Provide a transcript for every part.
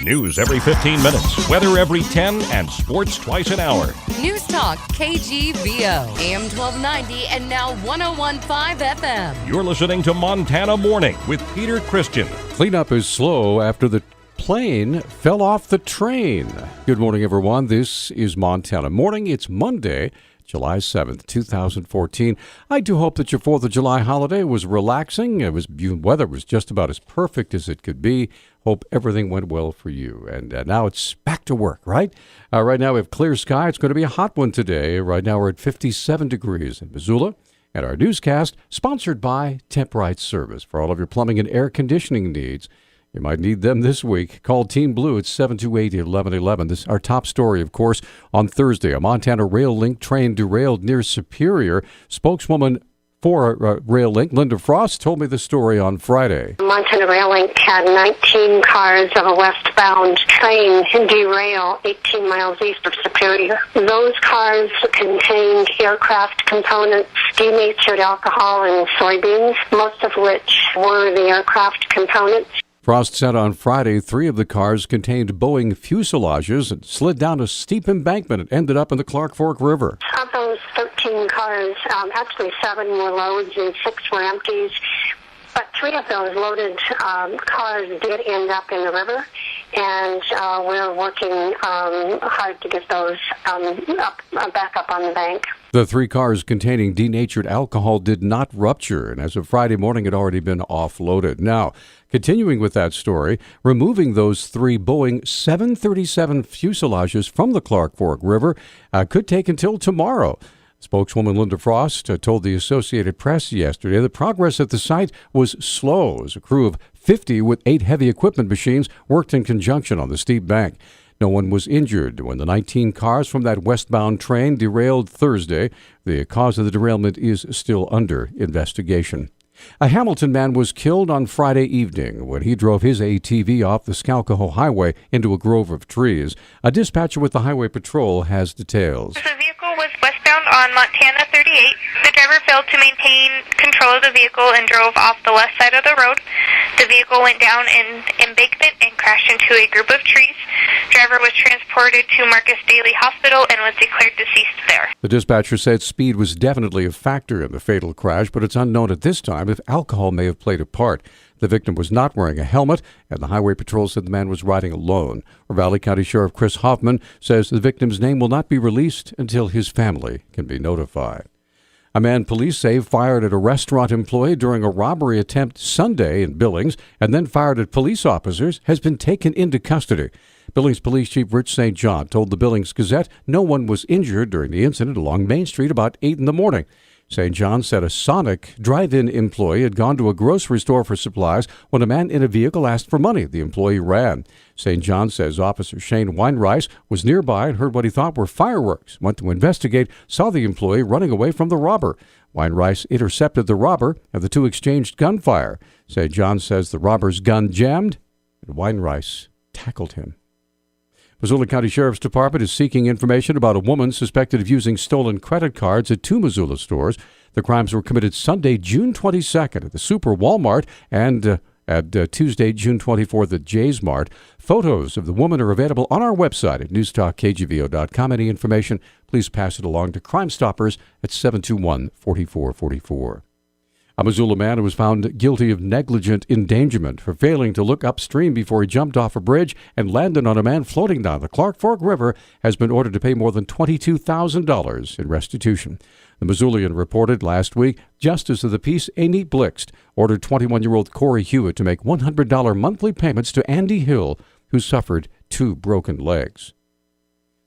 News every 15 minutes, weather every 10, and sports twice an hour. News Talk KGVO, AM 1290 and now 101.5 FM. You're listening to Montana Morning with Peter Christian. Cleanup is slow after the plane fell off the train. Good morning, everyone. This is Montana Morning. It's Monday, July 7th, 2014. I do hope that your 4th of July holiday was relaxing. Weather was just about as perfect as it could be. Hope everything went well for you. And now it's back to work, right? Right now we have clear sky. It's going to be a hot one today. Right now we're at 57 degrees in Missoula. And our newscast, sponsored by Temp-Right Service. For all of your plumbing and air conditioning needs, you might need them this week. Call Team Blue at 728-1111. This is our top story, of course, on Thursday. A Montana Rail Link train derailed near Superior. Spokeswoman for Rail Link, Linda Frost, told me the story on Friday. Montana Rail Link had 19 cars of a westbound train derail 18 miles east of Superior. Those cars contained aircraft components, denatured alcohol, and soybeans, most of which were the aircraft components. Frost said on Friday 3 of the cars contained Boeing fuselages and slid down a steep embankment and ended up in the Clark Fork River. Of those 13 cars, actually 7 were loads and 6 were empties. But 3 of those loaded cars did end up in the river, and we're working hard to get those back up on the bank. The 3 cars containing denatured alcohol did not rupture, and as of Friday morning, had already been offloaded. Now, continuing with that story, removing those 3 Boeing 737 fuselages from the Clark Fork River could take until tomorrow. Spokeswoman Linda Frost told the Associated Press yesterday that progress at the site was slow as a crew of 50 with 8 heavy equipment machines worked in conjunction on the steep bank. No one was injured when the 19 cars from that westbound train derailed Thursday. The cause of the derailment is still under investigation. A Hamilton man was killed on Friday evening when he drove his ATV off the Skalkaho Highway into a grove of trees. A dispatcher with the Highway Patrol has details. The vehicle was westbound on Montana 38. The driver failed to maintain control of the vehicle and drove off the left side of the road. The vehicle went down an embankment and crashed into a group of trees. Driver was transported to Marcus Daly Hospital and was declared deceased there. The dispatcher said speed was definitely a factor in the fatal crash, but it's unknown at this time if alcohol may have played a part. The victim was not wearing a helmet, and the Highway Patrol said the man was riding alone. Ravalli County Sheriff Chris Hoffman says the victim's name will not be released until his family can be notified. A man police say fired at a restaurant employee during a robbery attempt Sunday in Billings and then fired at police officers has been taken into custody. Billings Police Chief Rich St. John told the Billings Gazette no one was injured during the incident along Main Street about 8 in the morning. St. John said a Sonic drive-in employee had gone to a grocery store for supplies when a man in a vehicle asked for money. The employee ran. St. John says Officer Shane Weinreis was nearby and heard what he thought were fireworks, went to investigate, saw the employee running away from the robber. Weinreis intercepted the robber and the two exchanged gunfire. St. John says the robber's gun jammed and Weinreis tackled him. Missoula County Sheriff's Department is seeking information about a woman suspected of using stolen credit cards at 2 Missoula stores. The crimes were committed Sunday, June 22nd at the Super Walmart and at Tuesday, June 24th at Jay's Mart. Photos of the woman are available on our website at newstalkkgvo.com. Any information, please pass it along to Crime Stoppers at 721-4444. A Missoula man who was found guilty of negligent endangerment for failing to look upstream before he jumped off a bridge and landed on a man floating down the Clark Fork River has been ordered to pay more than $22,000 in restitution. The Missoulian reported last week Justice of the Peace Amy Blixt ordered 21-year-old Corey Hewitt to make $100 monthly payments to Andy Hill, who suffered 2 broken legs.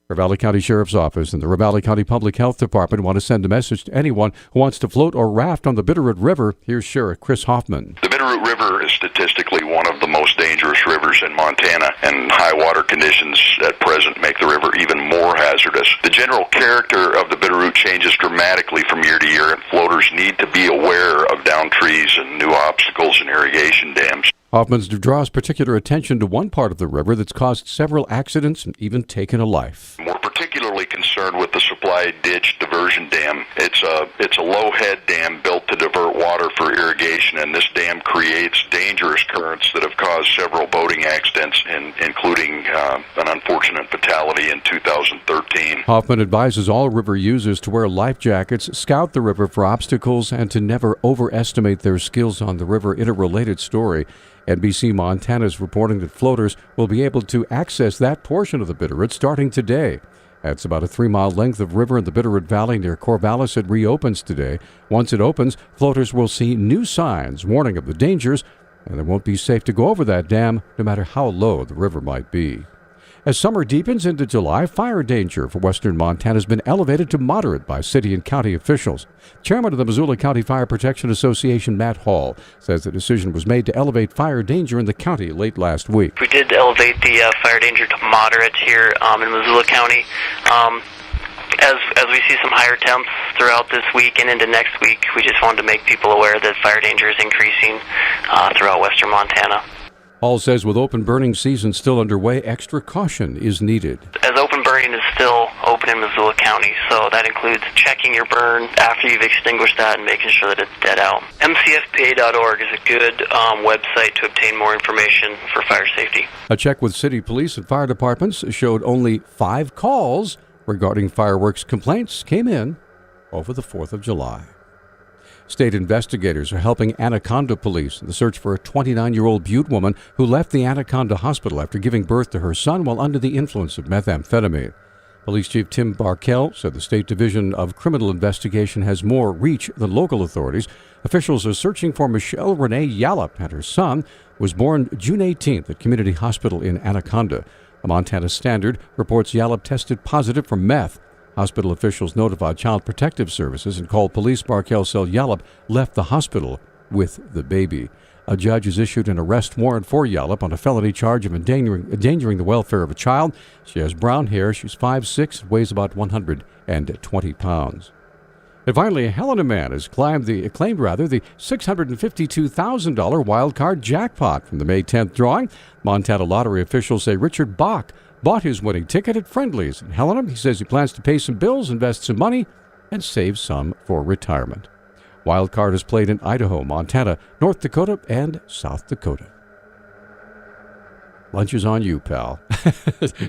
Ravalli County Sheriff's Office and the Ravalli County Public Health Department want to send a message to anyone who wants to float or raft on the Bitterroot River. Here's Sheriff Chris Hoffman. The Bitterroot River is statistically one of the most dangerous rivers in Montana, and high water conditions at present make the river even more hazardous. The general character of the Bitterroot changes dramatically from year to year, and floaters need to be aware of downed trees and new obstacles and irrigation dams. Hoffman draws particular attention to one part of the river that's caused several accidents and even taken a life. We're particularly primarily concerned with the Supply Ditch Diversion Dam. It's a low head dam built to divert water for irrigation, and this dam creates dangerous currents that have caused several boating accidents, including an unfortunate fatality in 2013. Hoffman advises all river users to wear life jackets, scout the river for obstacles, and to never overestimate their skills on the river. In a related story, NBC Montana is reporting that floaters will be able to access that portion of the Bitterroot starting today. That's about a 3-mile length of river in the Bitterroot Valley near Corvallis. It reopens today. Once it opens, floaters will see new signs warning of the dangers, and it won't be safe to go over that dam no matter how low the river might be. As summer deepens into July, fire danger for western Montana has been elevated to moderate by city and county officials. Chairman of the Missoula County Fire Protection Association, Matt Hall, says the decision was made to elevate fire danger in the county late last week. We did elevate the fire danger to moderate here in Missoula County. As we see some higher temps throughout this week and into next week, we just wanted to make people aware that fire danger is increasing throughout western Montana. Hall says with open burning season still underway, extra caution is needed. As open burning is still open in Missoula County, so that includes checking your burn after you've extinguished that and making sure that it's dead out. MCFPA.org is a good website to obtain more information for fire safety. A check with city police and fire departments showed only 5 calls regarding fireworks complaints came in over the 4th of July. State investigators are helping Anaconda police in the search for a 29-year-old Butte woman who left the Anaconda hospital after giving birth to her son while under the influence of methamphetamine. Police Chief Tim Barkell said the State Division of Criminal Investigation has more reach than local authorities. Officials are searching for Michelle Renee Yallop, and her son was born June 18th at Community Hospital in Anaconda. A Montana Standard reports Yallop tested positive for meth. Hospital officials notified Child Protective Services and called police. Barkell said Yallop left the hospital with the baby. A judge has issued an arrest warrant for Yallop on a felony charge of endangering the welfare of a child. She has brown hair. She's 5'6", weighs about 120 pounds. And finally, a Helena man has claimed the $652,000 wild card jackpot from the May 10th drawing. Montana lottery officials say Richard Bach bought his winning ticket at Friendly's in Helena. He says he plans to pay some bills, invest some money, and save some for retirement. Wild card is played in Idaho, Montana, North Dakota, and South Dakota. Lunch is on you, pal.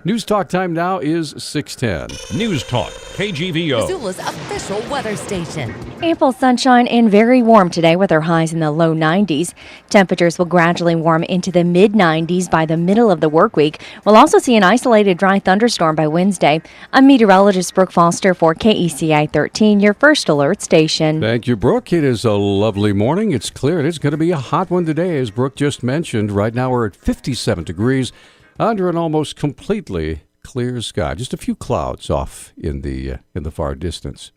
News Talk time now is 6:10. News Talk, KGVO. Missoula's official weather station. Ample sunshine and very warm today with our highs in the low 90s. Temperatures will gradually warm into the mid-90s by the middle of the work week. We'll also see an isolated dry thunderstorm by Wednesday. I'm meteorologist Brooke Foster for KECI 13, your first alert station. Thank you, Brooke. It is a lovely morning. It's clear. It's going to be a hot one today, as Brooke just mentioned. Right now we're at 57 degrees under an almost completely clear sky. Just a few clouds off in the far distance.